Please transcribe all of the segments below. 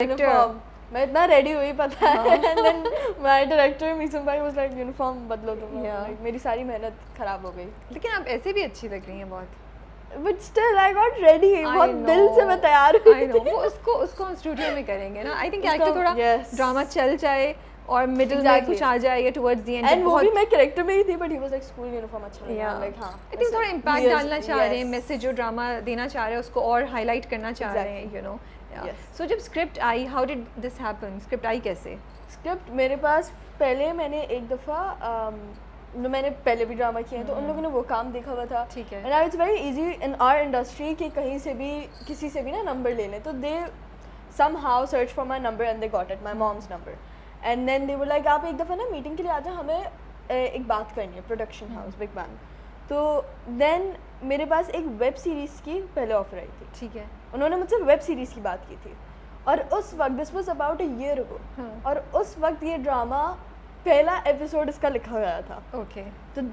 Uniform मैं इतना ready हुई पता है and then my director Meesam भाई वाज लाइक यूनिफॉर्म बदलो तुम like, मेरी सारी मेहनत खराब हो गई। लेकिन आप ऐसे भी अच्छी लग रही हैं बहुत। But still I got ready बहुत दिल से मैं तैयार हुई। आई नो वो उसको हम स्टूडियो में करेंगे ना। आई थिंक एक्टर थोड़ा ड्रामा चल जाए और मिडिल में कुछ आ जाए या टुवर्ड्स द एंड वो भी मैं कैरेक्टर में ही थी but he was like school uniform अच्छा लगा लाइक हां आई थिंक थोड़ा इंपैक्ट डालना चाह रहे हैं, मैसेज जो ड्रामा देना चाह रहे हैं उसको और हाईलाइट करना चाह रहे हैं, यू नो। सो जब स्क्रिप्ट आई, how did this happen? Script आई कैसे? स्क्रिप्ट मेरे पास पहले मैंने एक दफ़ा मैंने पहले भी ड्रामा किए हैं तो उन लोगों ने वो काम देखा हुआ था। ठीक है। And it's very easy in our industry कि कहीं से भी किसी से भी ना नंबर ले लें, तो they somehow search for my number and they got it, my mom's number. And then they were like आप एक दफ़ा ना मीटिंग के लिए आ जाओ, हमें एक बात करनी है प्रोडक्शन हाउस बिग बैंग। तो देन मेरे पास एक वेब सीरीज़ की पहले ऑफर आई थी। ठीक है। उन्होंने मुझसे वेब सीरीज़ की बात की थी और उस वक्त this was about a year ago और उस वक्त ये ड्रामा पहला एपिसोड इसका लिखा गया था। ओके। तो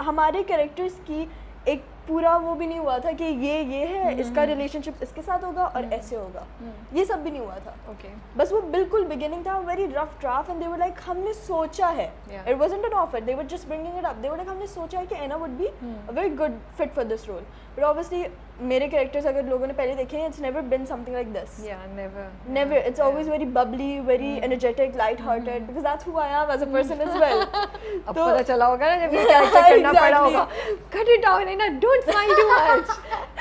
हमारे कैरेक्टर्स की एक पूरा वो भी नहीं हुआ था कि ये है इसका रिलेशनशिप इसके साथ होगा और ऐसे होगा, ये सब भी नहीं हुआ था। ओके। बस वो बिल्कुल बिगिनिंग था, very rough draft and they were like हमने सोचा है, it wasn't an offer, they were just bringing it up, they were like हमने सोचा है कि Ana would be a very good fit for this role. But obviously मेरे characters अगर लोगों ने पहले देखे हैं, it's never been something like this. Never, it's always very bubbly, very energetic, light hearted, because that's who I am as a person as well. अब पता चला होगा ना जब ये कैरेक्टर करना पड़ा होगा, cut it down and don't smile too much,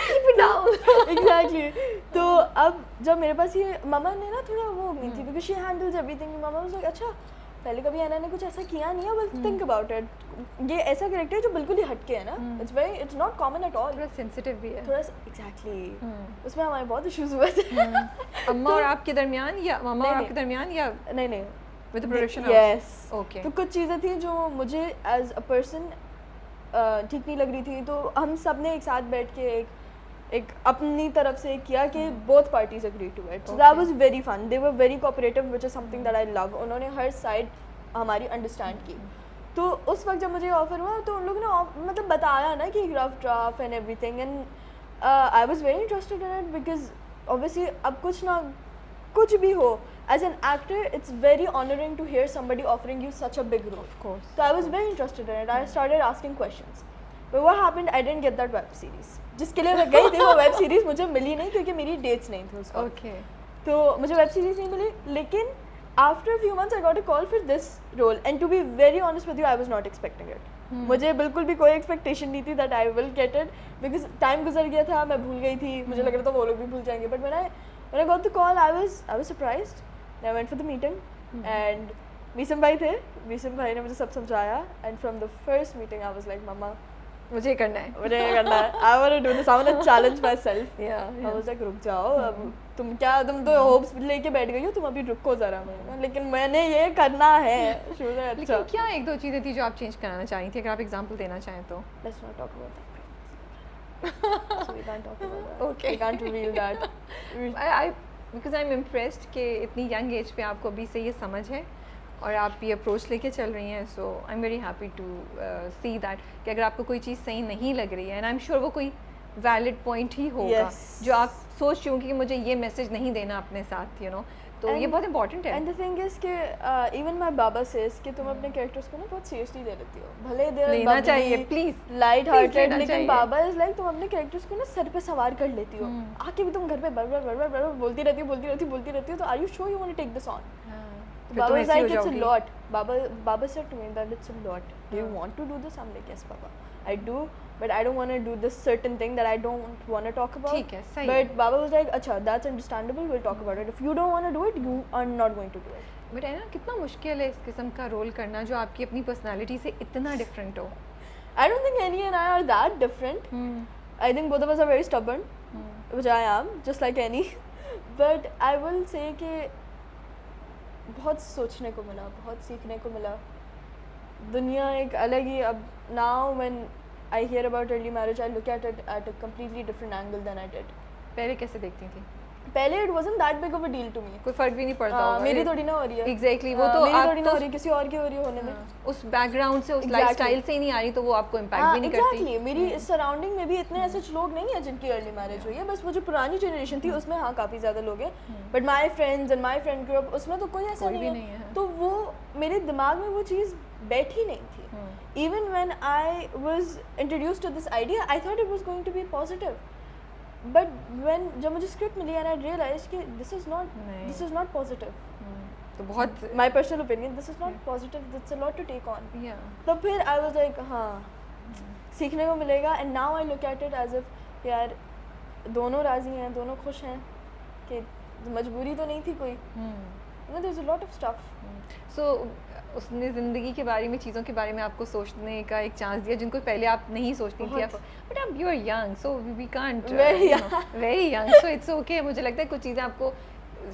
keep it down. Exactly. तो अब जब मेरे पास ये मामा ने ना थोड़ा वो हो गई थी because she handles everything. Mama was like अच्छा पहले कभी ऐना ने कुछ ऐसा किया नहीं है, बट थिंक अबाउट इट, ये ऐसा कैरेक्टर है जो बिल्कुल ही हटके है ना, it's not common at all, थोड़ा सेंसिटिव भी है थोड़ा एग्जैक्टली। उसमें हमारे बहुत इश्यूज हुए थे अम्मा और आपके दरमियान या मामा और आपके दरमियान या नहीं with the production house? Yes. Okay. तो कुछ चीज़ें थी जो मुझे एज अ पर्सन ठीक नहीं लग रही थी, तो हम सब ने एक साथ बैठ के एक अपनी तरफ से किया कि both parties agree to it, so that was very fun, they were very cooperative which is something that I love. उन्होंने हर साइड हमारी अंडरस्टैंड की। तो उस वक्त जब मुझे ऑफर हुआ तो उन लोगों ने मतलब बताया ना कि rough draft and everything, and I was very interested in it because obviously अब कुछ भी हो as an actor it's very honoring to hear somebody offering you such a big role, of course. So I was very interested in it. I started asking questions, but what happened, I didn't get that web series जिसके लिए मैं गई थी। वो web series मुझे मिली नहीं क्योंकि मेरी डेट्स नहीं थी उसका। Okay. तो मुझे वेब सीरीज नहीं मिली, लेकिन after few months I got a call for this role and to be very honest with you I was not expecting it. मुझे बिल्कुल भी कोई एक्सपेक्टेशन नहीं थी that I will get it because time गुजर गया था, मैं भूल गई थी, मुझे लग रहा था वो लोग भी भूल जाएंगे, but when I got the call I was surprised. I went for the meeting and Meesam भाई थे, मीसम भाई ने मुझे सब समझाया and from the first meeting I was like मम्मा मुझे ये करना है, I want to do this, I want to challenge myself. I was like रुक जाओ, अब तुम तो होप्स लेके बैठ गई हो, तुम अभी रुको जरा, लेकिन मैंने ये करना है। अच्छा लेकिन क्या एक दो चीज़ें थी जो आप चेंज कराना चाह रही थी? अगर आप एग्जांपल देना चाहें तो। Let's not talk about that. So we can't talk about that. Okay. We can't reveal that. Because I'm impressed कि इतनी यंग एज पे आपको अभी से ये समझ है और आप ये अप्रोच लेके चल रही हैं, so I am very happy to see that कि अगर आपको कोई चीज़ सही नहीं लग रही है, एंड आई एम श्योर वो कोई वैलिड पॉइंट ही होगा जो आप सोच रही होंगी कि मुझे ये मैसेज नहीं देना अपने साथ, यू नो, तो ये बहुत इंपॉर्टेंट है। एंड द थिंग इज कि इवन माय बाबा सेज कि तुम अपने कैरेक्टर्स को ना बहुत सीरियसली ले लेती हो, भले दे लेना चाहिए प्लीज, लाइट हार्टेड, लेकिन बाबा इज लाइक तुम अपने कैरेक्टर्स को ना सर पे सवार कर लेती हो, आके भी तुम घर पे बरबर बोलती रहती हो, तो are you sure you want to take this on? बाबा is like it's a lot, बाबा said to me that it's a lot, do you want to do this? I am like yes बाबा I do, but I don't want to do this certain thing that I don't want to talk about. ठीक है, सही। But Baba was like, अच्छा, that's understandable. We'll talk about it. If you don't want to do it, you are not going to do it. But है ना, कितना मुश्किल है इस किस्म का रोल करना जो आपकी अपनी पर्सनालिटी से इतना डिफरेंट हो। I don't think Annie and I are that different. I think both of us are very stubborn, which I am, just like Annie. But I will say कि बहुत सोचने को मिला, बहुत सीखने को मिला। दुनिया एक अलग ही, अब now when I hear about early marriage I look at it at a completely different angle than I did. पहले कैसे देखती थी? पहले it wasn't that big of a deal to me. कोई फर्क भी नहीं पड़ता होगा मेरी थोड़ी ना हो रही है एग्जैक्टली वो तो मेरी आप थोड़ी ना तो हो रही है, किसी और की हो रही है होने में उस बैकग्राउंड से उस Exactly. लाइफस्टाइल से ही नहीं आ रही तो वो आपको इम्पैक्ट भी नहीं करती एग्जैक्टली मेरी इस सराउंडिंग में भी इतने ऐसे लोग नहीं हैं जिनकी अर्ली मैरिज हुई है, बस वो जो पुरानी जनरेशन थी उसमें हाँ काफ़ी ज़्यादा लोग हैं, but my friends and my friend group उसमें तो कोई ऐसा कोई भी नहीं नहीं है, है। तो वो मेरे दिमाग में वो चीज़ बैठी नहीं थी. Even when I was introduced to this idea I thought it was going to be positive, but when जब मुझे स्क्रिप्ट मिली एंड आई रियलाइज कि दिस इज़ नॉट पॉजिटिव, तो बहुत my personal opinion this is not positive, that's a lot to take on. तो फिर I was like हाँ सीखने को मिलेगा, and now I look at it as if यार दोनों राजी हैं, दोनों खुश हैं कि मजबूरी तो नहीं थी कोई, there is a lot of stuff. So उसने ज़िंदगी के बारे में चीज़ों के बारे में आपको सोचने का एक चांस दिया जिनको पहले आप नहीं सोचती थी, बट अब you are young so we can't very young so it's okay. मुझे लगता है कुछ चीज़ें आपको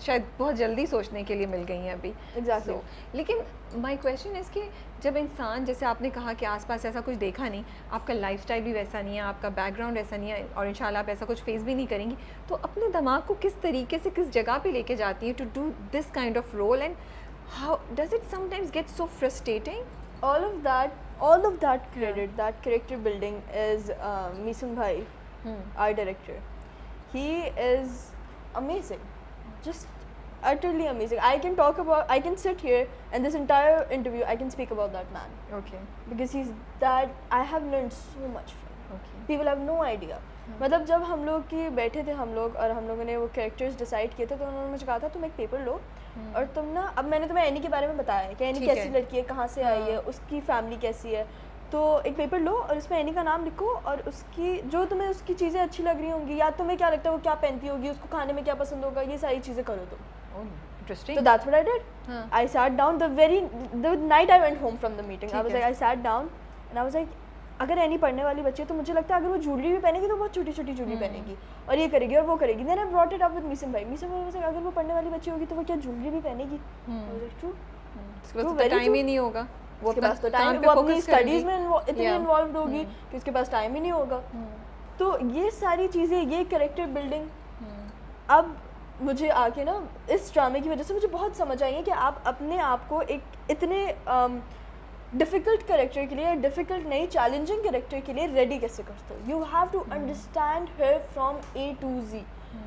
शायद बहुत जल्दी सोचने के लिए मिल गई हैं अभी. Exactly. लेकिन माय क्वेश्चन इज़ कि जब इंसान, जैसे आपने कहा कि आसपास ऐसा कुछ देखा नहीं, आपका लाइफस्टाइल भी वैसा नहीं है, आपका बैकग्राउंड ऐसा नहीं है और इंशाल्लाह आप ऐसा कुछ फेस भी नहीं करेंगी, तो अपने दिमाग को किस तरीके से किस जगह पे लेके जाती हैं to do this kind of role, and how does it sometimes get so frustrating? all of that credit, that character building is Misun Bhai, our director. He is amazing, just utterly amazing. I can sit here and this entire interview I can speak about that man Okay. because I have learned so much from him. Okay. People have no idea. मतलब जब हम लोग की बैठे थे हम लोग और हम लोगों ने वो कैरेक्टर्स डिसाइड किए थे तो उन्होंने मुझे कहा था तुम एक पेपर लो और तुम ना, अब मैंने तुम्हें एनी के बारे में बताया है कि एनी कैसी लड़की है, कहाँ से आई है, उसकी फैमिली कैसी है, तो एक पेपर लो और उसमें एनी का नाम लिखो और उसकी जो तुम्हें उसकी चीज़ें अच्छी लग रही होंगी या तुम्हें क्या लगता है वो क्या पहनती होगी, उसको खाने में क्या पसंद होगा, ये सारी चीज़ें करो तुम. Interesting. So that's what I did. I sat down the night I went home from the meeting. I sat down and I was like, अगर एनी पढ़ने वाली बच्ची है तो मुझे लगता है अगर वो ज्वेलरी भी पहनेगी तो बहुत छोटी छोटी ज्वेलरी पहनेगी और ये करेगी और वो करेगी. Then I brought it up with Misun Bhai. Misun Bhai was like, अगर वो पढ़ने वाली बच्ची होगी तो वो क्या ज्वेलरी भी पहनेगी? True. तो टाइम ही नहीं होगा, वो उसके पास तो टाइम, वो अपनी स्टडीज में इतनी इन्वॉल्व होगी कि उसके पास टाइम ही नहीं होगा. तो ये सारी चीज़ें, ये कैरेक्टर बिल्डिंग अब मुझे आके ना इस ड्रामे की वजह से मुझे बहुत समझ आई है कि आप अपने आप को एक इतने डिफ़िकल्ट कैरेक्टर के लिए, डिफ़िकल्ट नहीं चैलेंजिंग कैरेक्टर के लिए रेडी कैसे करते हो. You have to understand her from A to Z.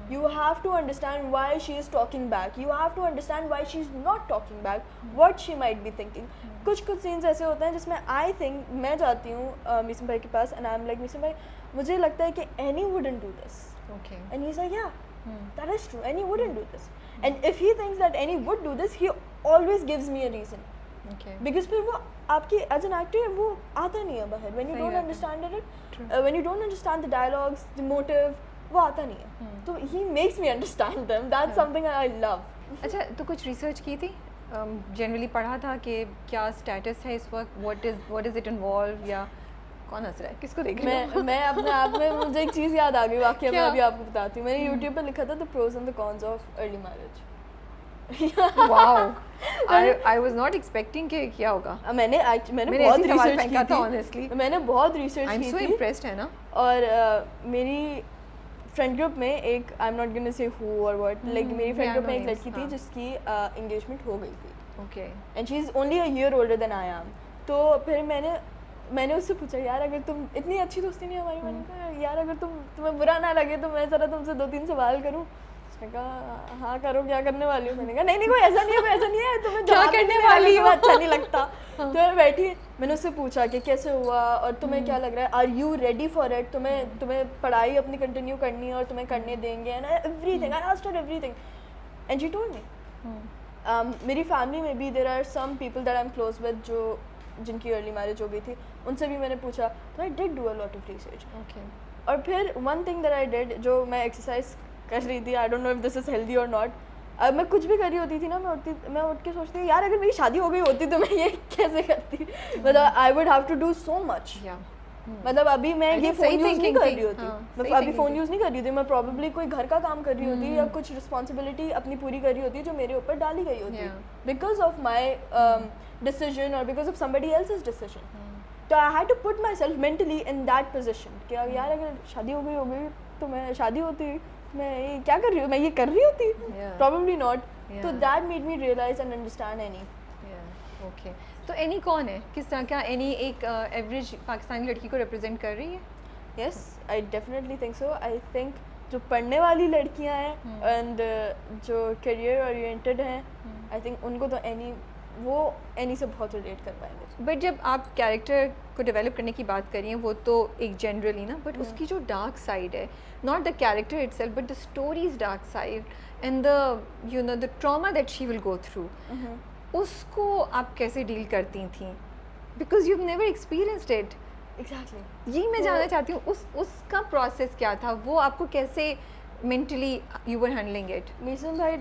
You have to understand why she is talking back. You have to understand why she is not talking back. What she might be thinking. कुछ scenes ऐसे होते हैं जिसमें I think मैं जाती हूँ मिसन भाई के पास and I am like, Misan भाई मुझे लगता है कि Annie wouldn't do this. And he is like, yeah that is true, Annie wouldn't do this. And if he thinks that Annie would do this, he always gives me a reason. Okay. Because फिर वो आपकी as an actor वो आता नहीं है बाहर. When you don't understand it, when you don't understand the dialogues, the motive, वो आता नहीं है. तो he makes me understand them. That's something I love. अच्छा, तो कुछ रिसर्च की थी, जनरली पढ़ा था कि क्या स्टेटस है इस वक्त, what is it involve, या कौन हंस रहा है, किसको देख रहे हो? मैं अपने आप में मुझे एक चीज़ याद आ गई, वाकई मैं अभी आपको बताती हूँ. मैंने YouTube पे लिखा था the pros and the cons of early marriage. Wow, I was not expecting कि क्या होगा. मैंने बहुत रिसर्च की थी honestly. मैंने बहुत रिसर्च की थी. I'm so impressed है ना. और मेरी फ्रेंड ग्रुप में एक, I am not gonna say who और व्हाट, लाइक मेरी फ्रेंड ग्रुप में एक लड़की थी जिसकी एंगेजमेंट हो गई थी. Okay. And she is only a year older than I am. तो फिर मैंने उससे पूछा, यार अगर तुम, इतनी अच्छी दोस्ती नहीं हमारी, मैंने कहा यार अगर तुम्हें बुरा ना लगे तो मैं ज़रा तुमसे 2-3 सवाल करूँ. उसने कहा हाँ करो, क्या करने वाली हो. मैंने कहा नहीं कोई ऐसा नहीं है, तुम्हें क्या करने वाली हो, अच्छा नहीं लगता. तो मैं बैठी, मैंने उससे पूछा कि कैसे हुआ और तुम्हें क्या लग रहा है, are you ready for it, तुम्हें पढ़ाई अपनी कंटिन्यू करनी है और तुम्हें करने देंगे, and everything, I asked her everything and she told me. मेरी फैमिली में भी there are some people that I am close with जिनकी अर्ली मैरिज हो गई थी, उनसे भी मैंने पूछा. तो I did do a lot of research. और फिर one thing that I did, जो मैं एक्सरसाइज कर रही थी, I don't know if this is healthy और नॉट, मैं कुछ भी कर रही होती थी ना, मैं उठ के सोचती थी यार अगर मेरी शादी हो गई होती तो मैं ये कैसे करती. मतलब I would have to do so much. मतलब अभी मैं ये फ़ोन यूज़ नहीं कर रही होती, मैं अभी फ़ोन यूज़ नहीं कर रही होती, मैं प्रॉब्ली कोई घर का काम कर रही होती या कुछ रिस्पॉन्सिबिलिटी अपनी पूरी कर रही होती जो मेरे ऊपर डाली गई होती, because of my decision or because of somebody else's decision. So I had to put myself mentally in that position कि यार अगर शादी हो गई तो मैं शादी होती मैं ये क्या कर रही हूँ, मैं ये कर रही होती, Yeah. probably not. तो Yeah. that made me realize and understand Annie. Okay, तो एनी कौन है, किस तरह, क्या एनी एक एवरेज पाकिस्तानी लड़की को रिप्रेजेंट कर रही है? Yes, I definitely think so. I think जो पढ़ने वाली लड़कियां हैं and जो career oriented हैं, I think उनको तो वो एनी से बहुत रिलेट कर पाएंगे. बट जब आप कैरेक्टर को डेवलप करने की बात करिए, वो तो एक जनरली ना, बट उसकी जो डार्क साइड है, not the character itself but the stories dark side and the the trauma that she will go through, उसको आप कैसे डील करती थी? Because you have never experienced it. Exactly. यही मैं जानना चाहती हूँ, उसका प्रोसेस क्या था, वो आपको कैसे mentally you were handling it? Meeson भाई